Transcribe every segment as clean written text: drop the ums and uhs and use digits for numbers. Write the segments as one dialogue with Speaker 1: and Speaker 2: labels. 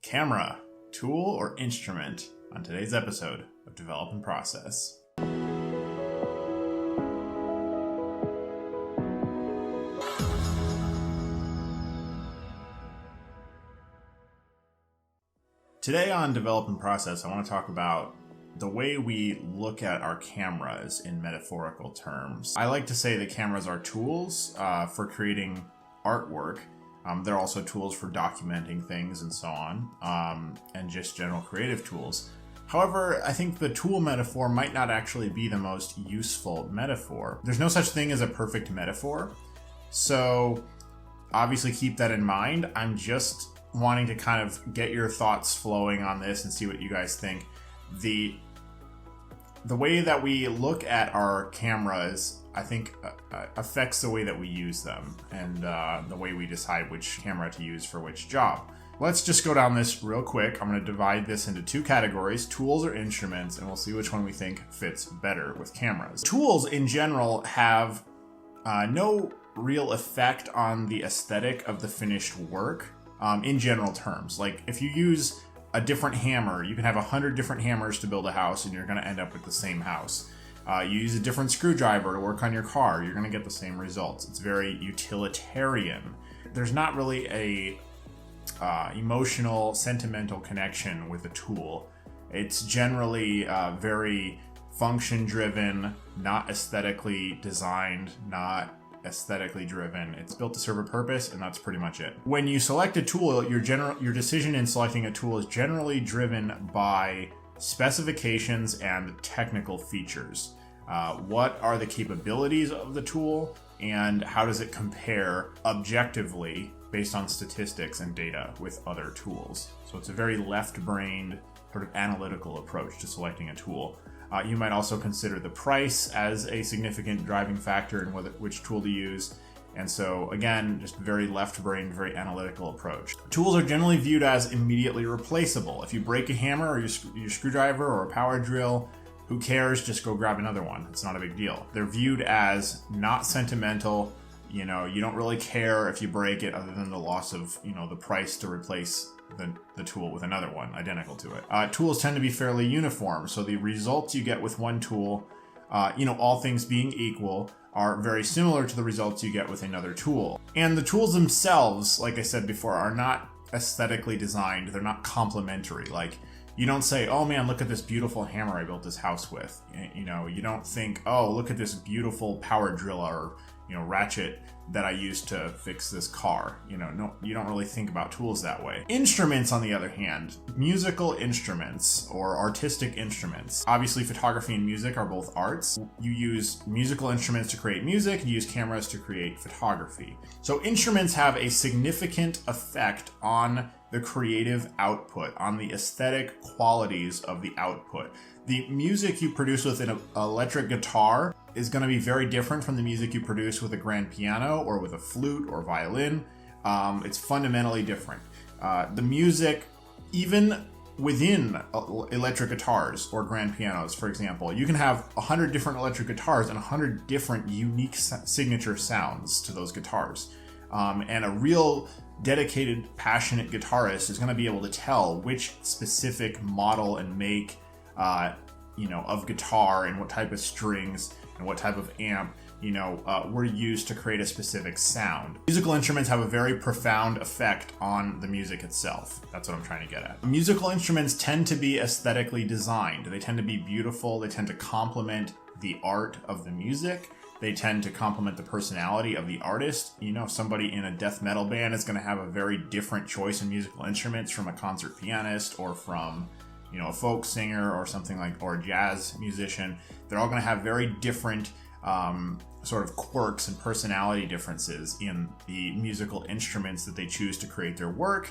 Speaker 1: Camera, tool or instrument on today's episode of Develop and Process. Today on Develop and Process, I want to talk about the way we look at our cameras in metaphorical terms. I like to say that cameras are tools for creating artwork. They're also tools for documenting things and so on, and just general creative tools. However, I think the tool metaphor might not actually be the most useful metaphor. There's no such thing as a perfect metaphor, so obviously keep that in mind. I'm just wanting to kind of get your thoughts flowing on this and see what you guys think. The way that we look at our cameras, I think, affects the way that we use them and the way we decide which camera to use for which job. Let's just go down this real quick. I'm going to divide this into two categories, tools or instruments, and we'll see which one we think fits better with cameras. Tools in general have no real effect on the aesthetic of the finished work in general terms. Like if you use a different hammer, you can have 100 different hammers to build a house and you're going to end up with the same house. You use a different screwdriver to work on your car, you're going to get the same results. It's very utilitarian. There's not really a emotional, sentimental connection with a tool. It's generally very function-driven, not aesthetically designed, not aesthetically driven. It's built to serve a purpose, and that's pretty much it. When you select a tool, your decision in selecting a tool is generally driven by specifications and technical features. What are the capabilities of the tool, and how does it compare objectively based on statistics and data with other tools? So it's a very left-brained, sort of analytical approach to selecting a tool. You might also consider the price as a significant driving factor in which tool to use. And so again, just very left-brained, very analytical approach. Tools are generally viewed as immediately replaceable. If you break a hammer or your screwdriver or a power drill, who cares? Just go grab another one. It's not a big deal. They're viewed as not sentimental. You don't really care if you break it other than the loss of, the price to replace the tool with another one identical to it. Tools tend to be fairly uniform, so the results you get with one tool, all things being equal, are very similar to the results you get with another tool. And the tools themselves, like I said before, are not aesthetically designed. They're not complementary. Like, you don't say, oh man, look at this beautiful hammer I built this house with. You don't think, oh, look at this beautiful power drill or ratchet that I used to fix this car. No, you don't really think about tools that way. Instruments, on the other hand, musical instruments or artistic instruments. Obviously, photography and music are both arts. You use musical instruments to create music, you use cameras to create photography. So instruments have a significant effect on the creative output, on the aesthetic qualities of the output. The music you produce with an electric guitar is going to be very different from the music you produce with a grand piano or with a flute or violin. It's fundamentally different. The music, even within electric guitars or grand pianos, for example, you can have 100 different electric guitars and 100 different unique signature sounds to those guitars. And a real dedicated, passionate guitarist is going to be able to tell which specific model and make of guitar and what type of strings and what type of amp were used to create a specific sound. Musical instruments have a very profound effect on the music itself. That's what I'm trying to get at. Musical instruments tend to be aesthetically designed. They tend to be beautiful. They tend to complement the art of the music. They tend to complement the personality of the artist. Somebody in a death metal band is going to have a very different choice in musical instruments from a concert pianist or from a folk singer or something or a jazz musician. They're all going to have very different sort of quirks and personality differences in the musical instruments that they choose to create their work.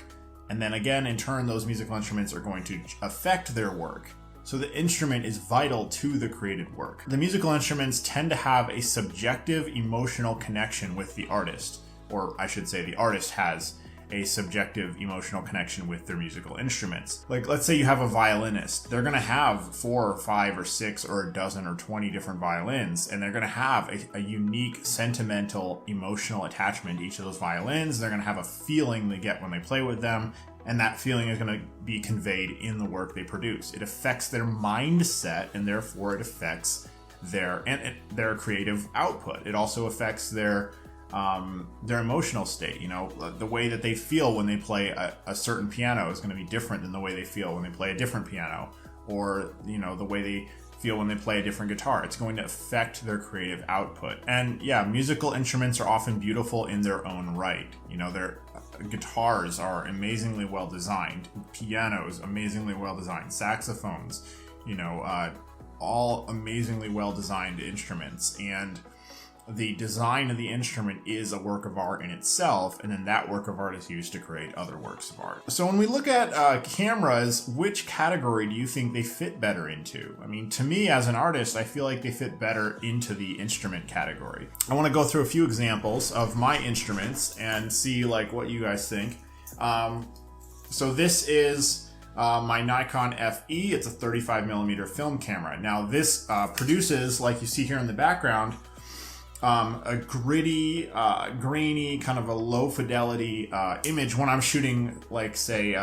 Speaker 1: And then again, in turn, those musical instruments are going to affect their work. So the instrument is vital to the created work. The musical instruments tend to have a subjective emotional connection with the artist, or I should say the artist has a subjective emotional connection with their musical instruments. Like, let's say you have a violinist. They're going to have 4 or 5 or 6 or a dozen or 20 different violins, and they're going to have a unique sentimental emotional attachment to each of those violins. They're going to have a feeling they get when they play with them, and that feeling is going to be conveyed in the work they produce. It affects their mindset, and therefore it affects their creative output. It also affects their emotional state. You know, the way that they feel when they play a certain piano is going to be different than the way they feel when they play a different piano, or, you know, the way they feel when they play a different guitar. It's going to affect their creative output. And yeah, musical instruments are often beautiful in their own right. You know, their guitars are amazingly well designed, pianos amazingly well designed, saxophones, you know, all amazingly well designed instruments. And the design of the instrument is a work of art in itself, and then that work of art is used to create other works of art. So when we look at cameras, which category do you think they fit better into? I mean, to me as an artist, I feel like they fit better into the instrument category. I want to go through a few examples of my instruments and see like what you guys think. So this is my Nikon FE. It's a 35mm film camera. Now this produces, like you see here in the background, a gritty, grainy, kind of a low fidelity image when I'm shooting, like, say,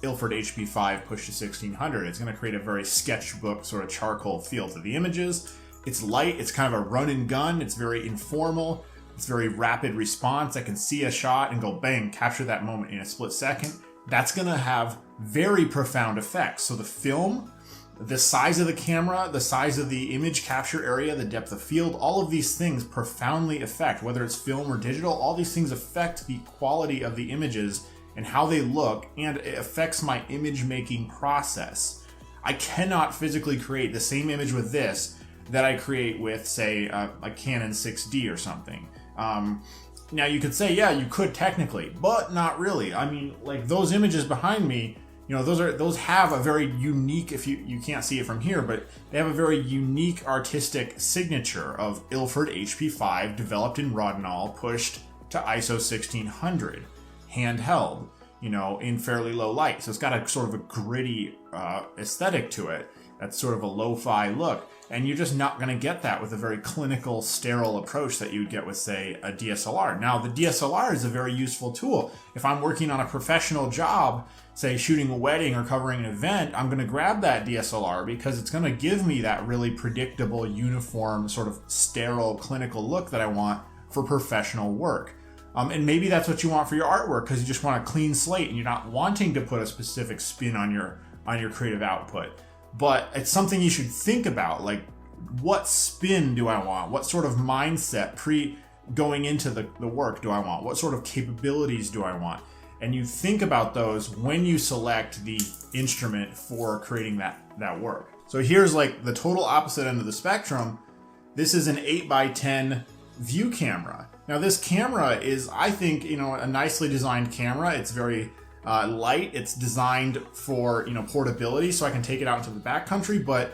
Speaker 1: Ilford HP5 pushed to 1600. It's going to create a very sketchbook sort of charcoal feel to the images. It's light, it's kind of a run and gun, it's very informal, it's very rapid response. I can see a shot and go bang, capture that moment in a split second. That's going to have very profound effects. So the film, the size of the camera, the size of the image capture area, the depth of field, all of these things profoundly affect, whether it's film or digital, all these things affect the quality of the images and how they look, and it affects my image making process. I cannot physically create the same image with this that I create with, say, a Canon 6D or something. Now you could say, yeah, you could technically, but not really. I mean, like, those images behind me, you know, those have a very unique, if you can't see it from here, but they have a very unique artistic signature of Ilford HP5 developed in Rodinal, pushed to ISO 1600, handheld, you know, in fairly low light. So it's got a sort of a gritty aesthetic to it. That's sort of a lo-fi look. And you're just not going to get that with a very clinical, sterile approach that you would get with, say, a DSLR. Now, the DSLR is a very useful tool. If I'm working on a professional job, say shooting a wedding or covering an event, I'm going to grab that DSLR because it's going to give me that really predictable, uniform, sort of sterile, clinical look that I want for professional work. And maybe that's what you want for your artwork because you just want a clean slate and you're not wanting to put a specific spin on your creative output. But it's something you should think about, like, what spin do I want? What sort of mindset going into the work do I want? What sort of capabilities do I want? And you think about those when you select the instrument for creating that work. So here's like the total opposite end of the spectrum. This is an 8x10 view camera. Now this camera is, I think, you know, a nicely designed camera. It's very light. It's designed for, you know, portability, so I can take it out into the backcountry, but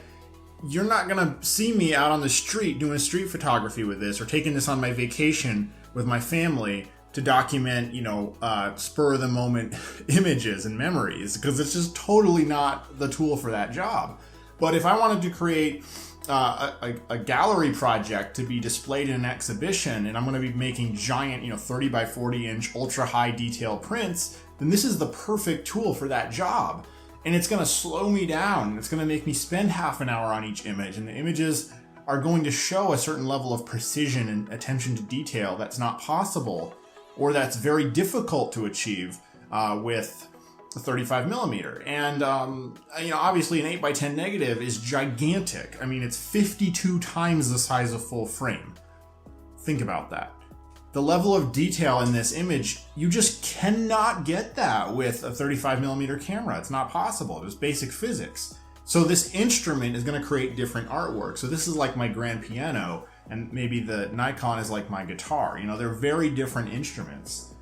Speaker 1: you're not gonna see me out on the street doing street photography with this, or taking this on my vacation with my family to document, you know, spur of the moment images and memories, because it's just totally not the tool for that job. But if I wanted to create a gallery project to be displayed in an exhibition, and I'm going to be making giant, you know, 30 by 40 inch ultra high detail prints, then this is the perfect tool for that job. And it's going to slow me down. It's going to make me spend half an hour on each image, and the images are going to show a certain level of precision and attention to detail that's not possible, or that's very difficult to achieve with a 35mm. And you know, obviously an 8x10 negative is gigantic. I mean, it's 52 times the size of full frame. Think about that. The level of detail in this image, you just cannot get that with a 35mm camera. It's not possible. There's basic physics. So this instrument is going to create different artwork. So this is like my grand piano, and maybe the Nikon is like my guitar. You know, they're very different instruments.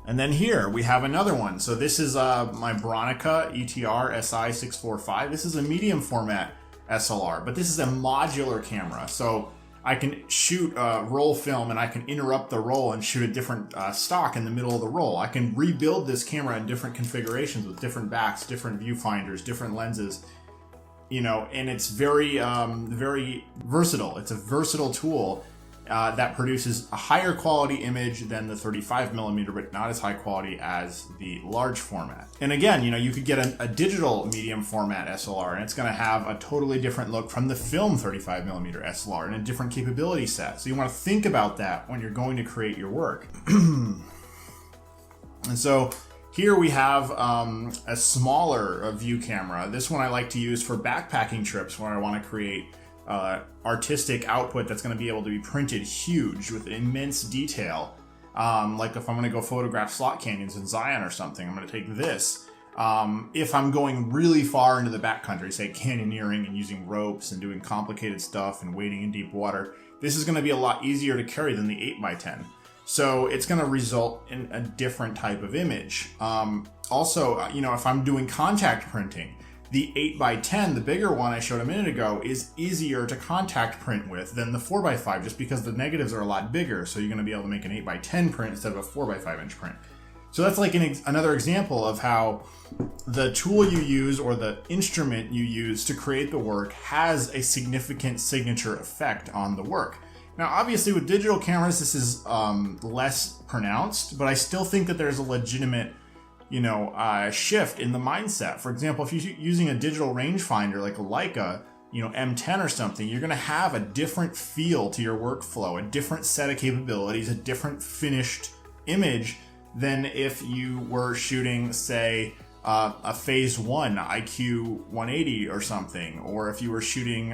Speaker 1: And then here we have another one. So this is my Bronica ETR SI645. This is a medium format SLR, but this is a modular camera. So I can shoot roll film, and I can interrupt the roll and shoot a different stock in the middle of the roll. I can rebuild this camera in different configurations with different backs, different viewfinders, different lenses, you know, and it's very, very versatile. It's a versatile tool. that produces a higher quality image than the 35mm, but not as high quality as the large format. And again, you could get a digital medium format SLR, and it's going to have a totally different look from the film 35mm SLR and a different capability set. So you want to think about that when you're going to create your work. And so here we have a smaller view camera. This one I like to use for backpacking trips where I want to create artistic output that's going to be able to be printed huge with immense detail. Like if I'm going to go photograph slot canyons in Zion or something, I'm going to take this. If I'm going really far into the backcountry, say canyoneering and using ropes and doing complicated stuff and wading in deep water, this is going to be a lot easier to carry than the 8x10. So it's going to result in a different type of image. Also, if I'm doing contact printing, the 8x10, the bigger one I showed a minute ago, is easier to contact print with than the 4x5, just because the negatives are a lot bigger. So you're going to be able to make an 8x10 print instead of a 4x5 inch print. So that's like another example of how the tool you use or the instrument you use to create the work has a significant signature effect on the work. Now, obviously with digital cameras, this is less pronounced, but I still think that there's a legitimate shift in the mindset. For example, if you're using a digital rangefinder like a Leica, M10 or something, you're going to have a different feel to your workflow, a different set of capabilities, a different finished image than if you were shooting, say, a Phase 1 IQ 180 or something, or if you were shooting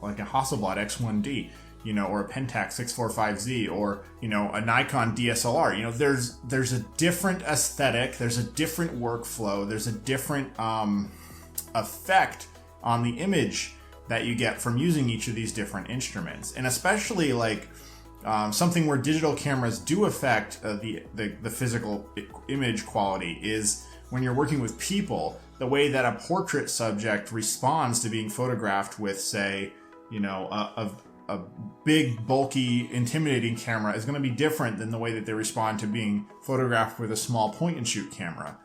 Speaker 1: like a Hasselblad X1D. Or a Pentax 645Z, or, a Nikon DSLR. There's a different aesthetic, there's a different workflow, there's a different effect on the image that you get from using each of these different instruments. And especially like something where digital cameras do affect the physical image quality is when you're working with people, the way that a portrait subject responds to being photographed with, say, a big, bulky, intimidating camera is going to be different than the way that they respond to being photographed with a small point-and-shoot camera.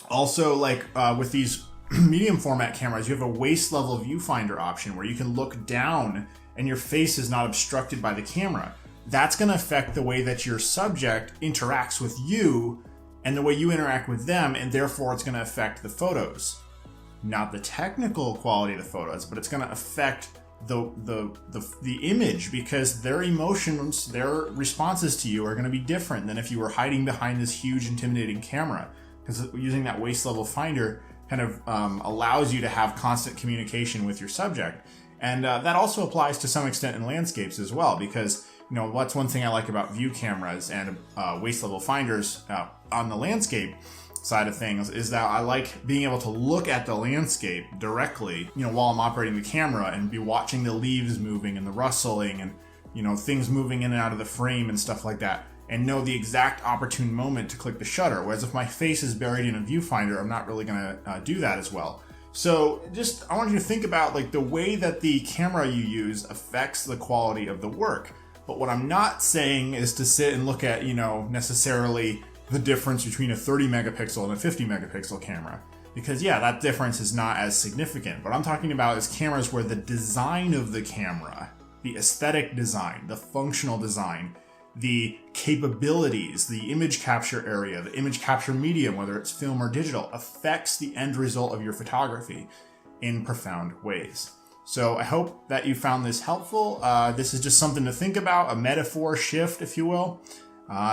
Speaker 1: Also, like with these medium format cameras, you have a waist level viewfinder option where you can look down and your face is not obstructed by the camera. That's going to affect the way that your subject interacts with you and the way you interact with them, and therefore it's going to affect the photos. Not the technical quality of the photos, but it's going to affect the image, because their emotions, their responses to you are going to be different than if you were hiding behind this huge intimidating camera, because using that waist level finder kind of allows you to have constant communication with your subject. And that also applies to some extent in landscapes as well, because what's one thing I like about view cameras and waist level finders on the landscape side of things is that I like being able to look at the landscape directly, while I'm operating the camera, and be watching the leaves moving and the rustling and, things moving in and out of the frame and stuff like that, and know the exact opportune moment to click the shutter. Whereas if my face is buried in a viewfinder, I'm not really going to do that as well. So I want you to think about like the way that the camera you use affects the quality of the work. But what I'm not saying is to sit and look at, necessarily the difference between a 30 megapixel and a 50 megapixel camera. Because that difference is not as significant. What I'm talking about is cameras where the design of the camera, the aesthetic design, the functional design, the capabilities, the image capture area, the image capture medium, whether it's film or digital, affects the end result of your photography in profound ways. So I hope that you found this helpful. This is just something to think about, a metaphor shift, if you will.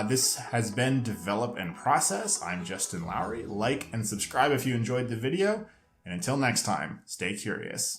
Speaker 1: This has been Develop and Process. I'm Justin Lowry. Like and subscribe if you enjoyed the video. And until next time, stay curious.